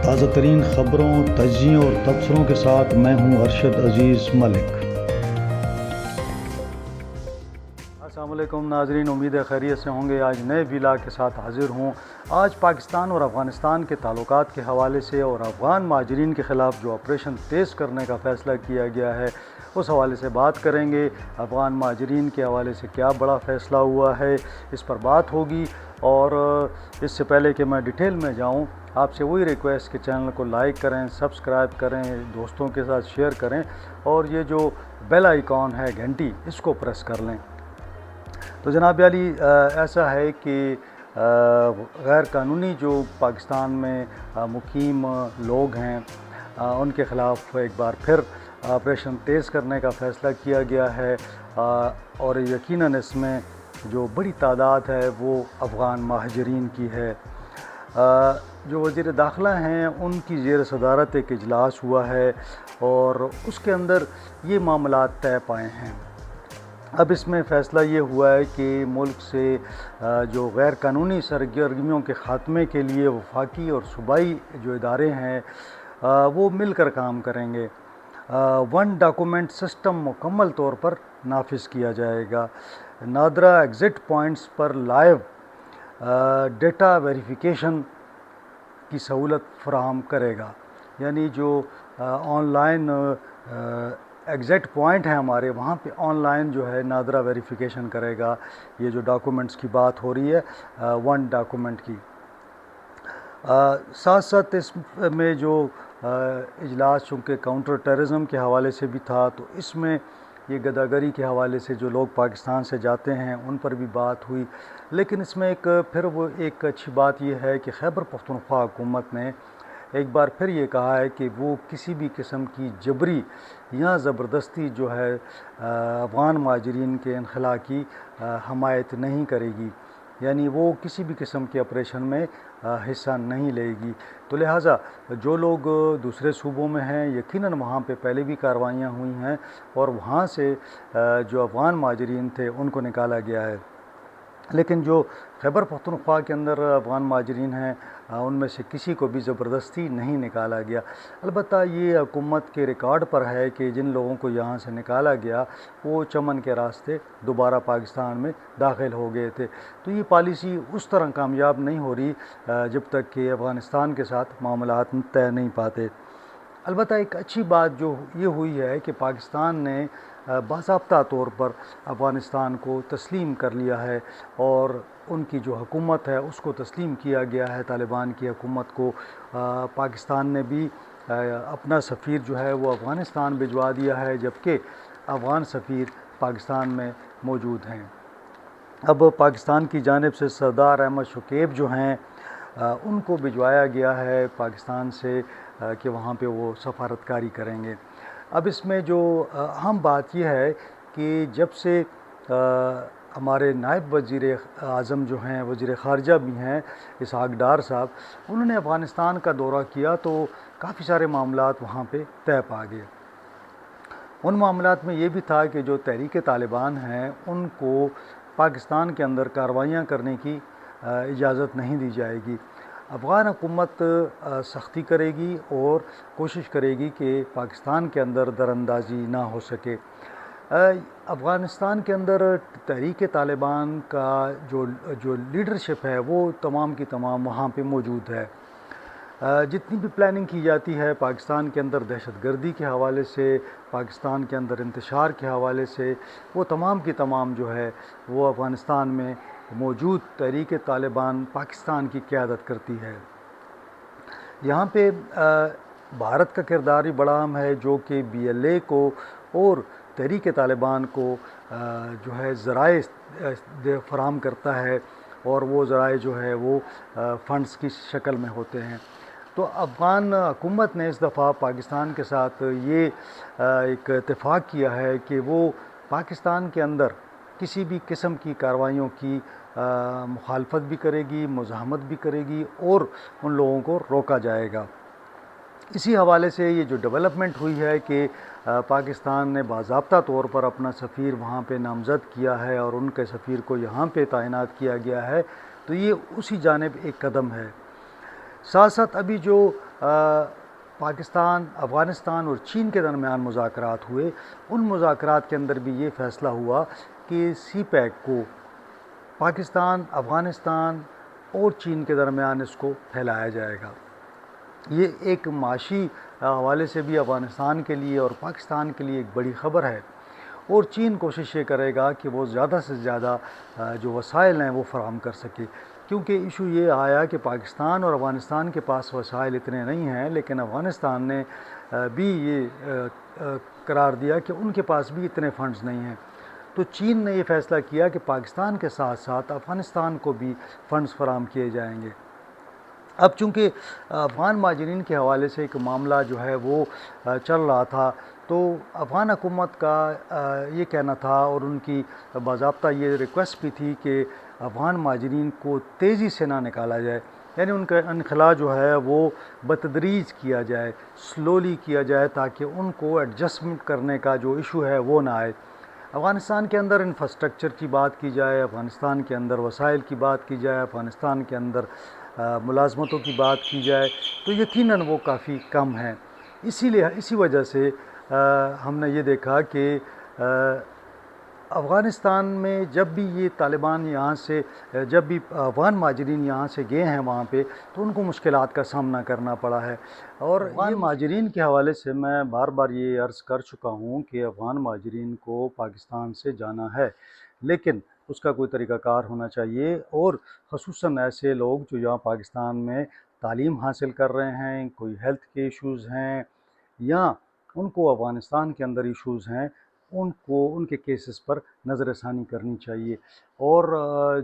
تازہ ترین خبروں، تجزیوں اور تبصروں کے ساتھ میں ہوں ارشد عزیز ملک۔ السلام علیکم ناظرین، امید ہے خیریت سے ہوں گے۔ آج نئے ویلاگ کے ساتھ حاضر ہوں۔ آج پاکستان اور افغانستان کے تعلقات کے حوالے سے اور افغان مہاجرین کے خلاف جو آپریشن تیز کرنے کا فیصلہ کیا گیا ہے اس حوالے سے بات کریں گے۔ افغان مہاجرین کے حوالے سے کیا بڑا فیصلہ ہوا ہے، اس پر بات ہوگی۔ اور اس سے پہلے کہ میں ڈیٹیل میں جاؤں، آپ سے وہی ریکویسٹ کہ چینل کو لائک کریں، سبسکرائب کریں، دوستوں کے ساتھ شیئر کریں اور یہ جو بیل آئیکن ہے گھنٹی، اس کو پریس کر لیں۔ تو جناب علی، ایسا ہے کہ غیر قانونی جو پاکستان میں مقیم لوگ ہیں ان کے خلاف ایک بار پھر آپریشن تیز کرنے کا فیصلہ کیا گیا ہے، اور یقیناً اس میں جو بڑی تعداد ہے وہ افغان مہاجرین کی ہے۔ جو وزیر داخلہ ہیں ان کی زیر صدارت ایک اجلاس ہوا ہے اور اس کے اندر یہ معاملات طے پائے ہیں۔ اب اس میں فیصلہ یہ ہوا ہے کہ ملک سے جو غیر قانونی سرگرمیوں کے خاتمے کے لیے وفاقی اور صوبائی جو ادارے ہیں وہ مل کر کام کریں گے۔ ون ڈاکومنٹ سسٹم مکمل طور پر نافذ کیا جائے گا۔ نادرا ایگزٹ پوائنٹس پر لائیو ڈیٹا ویریفیکیشن کی سہولت فراہم کرے گا، یعنی جو آن لائن ایگزٹ پوائنٹ ہے ہمارے، وہاں پہ آن لائن جو ہے نادرا ویریفیکیشن کرے گا۔ یہ جو ڈاکومنٹس کی بات ہو رہی ہے ون ڈاکومنٹ کی، ساتھ ساتھ اس میں جو اجلاس چونکہ کاؤنٹر ٹیررزم کے حوالے سے بھی تھا، تو اس میں یہ گداگری کے حوالے سے جو لوگ پاکستان سے جاتے ہیں ان پر بھی بات ہوئی۔ لیکن اس میں ایک اچھی بات یہ ہے کہ خیبر پختونخوا حکومت نے ایک بار پھر یہ کہا ہے کہ وہ کسی بھی قسم کی جبری یا زبردستی جو ہے افغان مہاجرین کے انخلاء کی حمایت نہیں کرے گی، یعنی وہ کسی بھی قسم کے آپریشن میں حصہ نہیں لے گی۔ تو لہٰذا جو لوگ دوسرے صوبوں میں ہیں، یقیناً وہاں پہ پہلے بھی کارروائیاں ہوئی ہیں اور وہاں سے جو افغان مہاجرین تھے ان کو نکالا گیا ہے، لیکن جو خیبر پختونخوا کے اندر افغان مہاجرین ہیں ان میں سے کسی کو بھی زبردستی نہیں نکالا گیا۔ البتہ یہ حکومت کے ریکارڈ پر ہے کہ جن لوگوں کو یہاں سے نکالا گیا وہ چمن کے راستے دوبارہ پاکستان میں داخل ہو گئے تھے۔ تو یہ پالیسی اس طرح کامیاب نہیں ہو رہی جب تک کہ افغانستان کے ساتھ معاملات طے نہیں پاتے۔ البتہ ایک اچھی بات جو یہ ہوئی ہے کہ پاکستان نے باضابطہ طور پر افغانستان کو تسلیم کر لیا ہے اور ان کی جو حکومت ہے اس کو تسلیم کیا گیا ہے، طالبان کی حکومت کو۔ پاکستان نے بھی اپنا سفیر جو ہے وہ افغانستان بھجوا دیا ہے، جبکہ افغان سفیر پاکستان میں موجود ہیں۔ اب پاکستان کی جانب سے سردار احمد شکیب جو ہیں ان کو بھجوایا گیا ہے پاکستان سے کہ وہاں پہ وہ سفارتکاری کریں گے۔ اب اس میں جو اہم بات یہ ہے کہ جب سے ہمارے نائب وزیر اعظم جو ہیں، وزیر خارجہ بھی ہیں اسحاق ڈار صاحب، انہوں نے افغانستان کا دورہ کیا تو کافی سارے معاملات وہاں پہ طے پا گئے۔ ان معاملات میں یہ بھی تھا کہ جو تحریک طالبان ہیں ان کو پاکستان کے اندر کارروائیاں کرنے کی اجازت نہیں دی جائے گی۔ افغان حکومت سختی کرے گی اور کوشش کرے گی کہ پاکستان کے اندر دراندازی نہ ہو سکے۔ افغانستان کے اندر تحریک طالبان کا جو لیڈرشپ ہے وہ تمام کی تمام وہاں پہ موجود ہے۔ جتنی بھی پلاننگ کی جاتی ہے پاکستان کے اندر دہشت گردی کے حوالے سے، پاکستان کے اندر انتشار کے حوالے سے، وہ تمام کی تمام جو ہے وہ افغانستان میں موجود تحریک طالبان پاکستان کی قیادت کرتی ہے۔ یہاں پہ بھارت کا کردار بھی بڑا اہم ہے، جو کہ بی ایل اے کو اور تحریک طالبان کو جو ہے ذرائع فراہم کرتا ہے، اور وہ ذرائع جو ہے وہ فنڈز کی شکل میں ہوتے ہیں۔ تو افغان حکومت نے اس دفعہ پاکستان کے ساتھ یہ ایک اتفاق کیا ہے کہ وہ پاکستان کے اندر کسی بھی قسم کی کارروائیوں کی مخالفت بھی کرے گی، مزاحمت بھی کرے گی اور ان لوگوں کو روکا جائے گا۔ اسی حوالے سے یہ جو ڈیولپمنٹ ہوئی ہے کہ پاکستان نے باضابطہ طور پر اپنا سفیر وہاں پہ نامزد کیا ہے اور ان کے سفیر کو یہاں پہ تعینات کیا گیا ہے، تو یہ اسی جانب ایک قدم ہے۔ ساتھ ساتھ ابھی جو پاکستان، افغانستان اور چین کے درمیان مذاکرات ہوئے، ان مذاکرات کے اندر بھی یہ فیصلہ ہوا کہ سی پیک کو پاکستان، افغانستان اور چین کے درمیان اس کو پھیلایا جائے گا۔ یہ ایک معاشی حوالے سے بھی افغانستان کے لیے اور پاکستان کے لیے ایک بڑی خبر ہے، اور چین کوشش یہ کرے گا کہ وہ زیادہ سے زیادہ جو وسائل ہیں وہ فراہم کر سکے، کیونکہ ایشو یہ آیا کہ پاکستان اور افغانستان کے پاس وسائل اتنے نہیں ہیں، لیکن افغانستان نے بھی یہ قرار دیا کہ ان کے پاس بھی اتنے فنڈز نہیں ہیں۔ تو چین نے یہ فیصلہ کیا کہ پاکستان کے ساتھ ساتھ افغانستان کو بھی فنڈز فراہم کیے جائیں گے۔ اب چونکہ افغان مہاجرین کے حوالے سے ایک معاملہ جو ہے وہ چل رہا تھا، تو افغان حکومت کا یہ کہنا تھا اور ان کی باضابطہ یہ ریکویسٹ بھی تھی کہ افغان مہاجرین کو تیزی سے نہ نکالا جائے، یعنی ان کا انخلاء جو ہے وہ بتدریج کیا جائے، سلولی کیا جائے، تاکہ ان کو ایڈجسٹمنٹ کرنے کا جو ایشو ہے وہ نہ آئے۔ افغانستان کے اندر انفراسٹرکچر کی بات کی جائے، افغانستان کے اندر وسائل کی بات کی جائے، افغانستان کے اندر ملازمتوں کی بات کی جائے، تو یقیناً وہ کافی کم ہیں۔ اسی وجہ سے ہم نے یہ دیکھا کہ افغانستان میں جب بھی یہ طالبان یہاں سے، جب بھی افغان مہاجرین یہاں سے گئے ہیں وہاں پہ، تو ان کو مشکلات کا سامنا کرنا پڑا ہے۔ اور افغان مہاجرین کے حوالے سے میں بار بار یہ عرض کر چکا ہوں کہ افغان مہاجرین کو پاکستان سے جانا ہے، لیکن اس کا کوئی طریقہ کار ہونا چاہیے، اور خصوصاً ایسے لوگ جو یہاں پاکستان میں تعلیم حاصل کر رہے ہیں، کوئی ہیلتھ کے ایشوز ہیں، یا ان کو افغانستان کے اندر ایشوز ہیں، ان کو ان کے کیسز پر نظر ثانی کرنی چاہیے۔ اور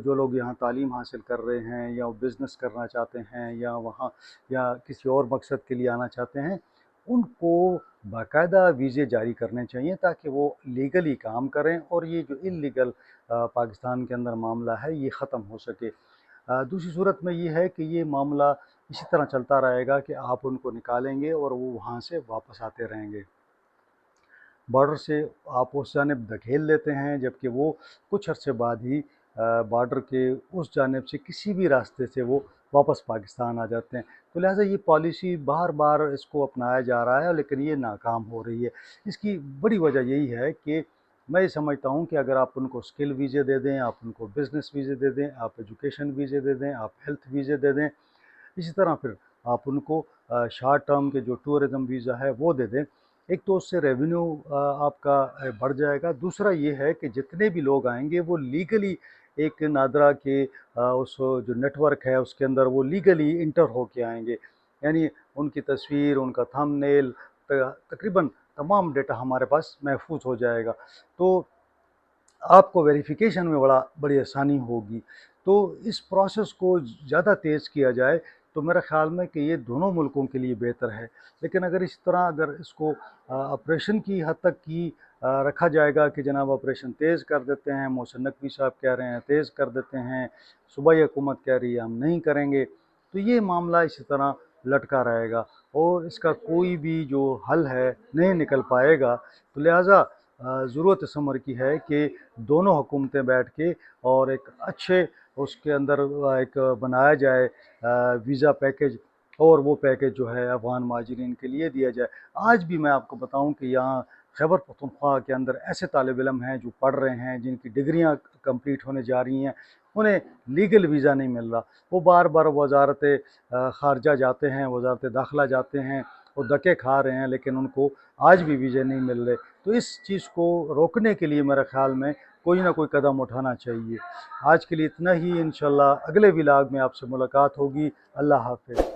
جو لوگ یہاں تعلیم حاصل کر رہے ہیں یا بزنس کرنا چاہتے ہیں یا وہاں یا کسی اور مقصد کے لیے آنا چاہتے ہیں، ان کو باقاعدہ ویزے جاری کرنے چاہیے تاکہ وہ لیگلی کام کریں، اور یہ جو انلیگل پاکستان کے اندر معاملہ ہے یہ ختم ہو سکے۔ دوسری صورت میں یہ ہے کہ یہ معاملہ اسی طرح چلتا رہے گا کہ آپ ان کو نکالیں گے اور وہ وہاں سے واپس آتے رہیں گے، بارڈر سے آپ اس جانب دھکیل لیتے ہیں، جبکہ وہ کچھ عرصے بعد ہی بارڈر کے اس جانب سے کسی بھی راستے سے وہ واپس پاکستان آ جاتے ہیں۔ تو لہٰذا یہ پالیسی بار بار اس کو اپنایا جا رہا ہے، لیکن یہ ناکام ہو رہی ہے۔ اس کی بڑی وجہ یہی ہے کہ میں یہ سمجھتا ہوں کہ اگر آپ ان کو اسکل ویزے دے دیں، آپ ان کو بزنس ویزے دے دیں، آپ ایجوکیشن ویزے دے دیں، آپ ہیلتھ ویزے دے دیں، اسی طرح پھر آپ ان کو شارٹ ٹرم کے جو ٹورزم ویزا ہے وہ دے دیں، ایک تو اس سے ریونیو آپ کا بڑھ جائے گا۔ دوسرا یہ ہے کہ جتنے بھی لوگ آئیں گے وہ لیگلی ایک نادرا کے اس جو نیٹ ورک ہے اس کے اندر وہ لیگلی انٹر ہو کے آئیں گے، یعنی ان کی تصویر، ان کا تھم نیل، تقریباً تمام ڈیٹا ہمارے پاس محفوظ ہو جائے گا، تو آپ کو ویریفیکیشن میں بڑی آسانی ہوگی۔ تو اس پروسیس کو زیادہ تیز کیا جائے تو میرے خیال میں کہ یہ دونوں ملکوں کے لیے بہتر ہے، لیکن اگر اس کو آپریشن کی حد تک کی رکھا جائے گا کہ جناب آپریشن تیز کر دیتے ہیں، محسن نقوی صاحب کہہ رہے ہیں تیز کر دیتے ہیں، صوبائی حکومت کہہ رہی ہے ہم نہیں کریں گے، تو یہ معاملہ اسی طرح لٹکا رہے گا اور اس کا کوئی بھی جو حل ہے نہیں نکل پائے گا۔ تو لہٰذا ضرورت اس امر کی ہے کہ دونوں حکومتیں بیٹھ کے اور ایک اچھے اس کے اندر ایک بنایا جائے ویزا پیکج، اور وہ پیکج جو ہے افغان مہاجرین کے لیے دیا جائے۔ آج بھی میں آپ کو بتاؤں کہ یہاں خیبر پختونخوا کے اندر ایسے طالب علم ہیں جو پڑھ رہے ہیں، جن کی ڈگریاں کمپلیٹ ہونے جا رہی ہیں، انہیں لیگل ویزا نہیں مل رہا، وہ بار بار وزارت خارجہ جاتے ہیں، وزارت داخلہ جاتے ہیں، وہ دھکے کھا رہے ہیں، لیکن ان کو آج بھی ویزے نہیں مل رہے۔ تو اس چیز کو روکنے کے لیے میرے خیال میں کوئی نہ کوئی قدم اٹھانا چاہیے۔ آج کے لیے اتنا ہی، انشاءاللہ اگلے ولاگ میں آپ سے ملاقات ہوگی۔ اللہ حافظ۔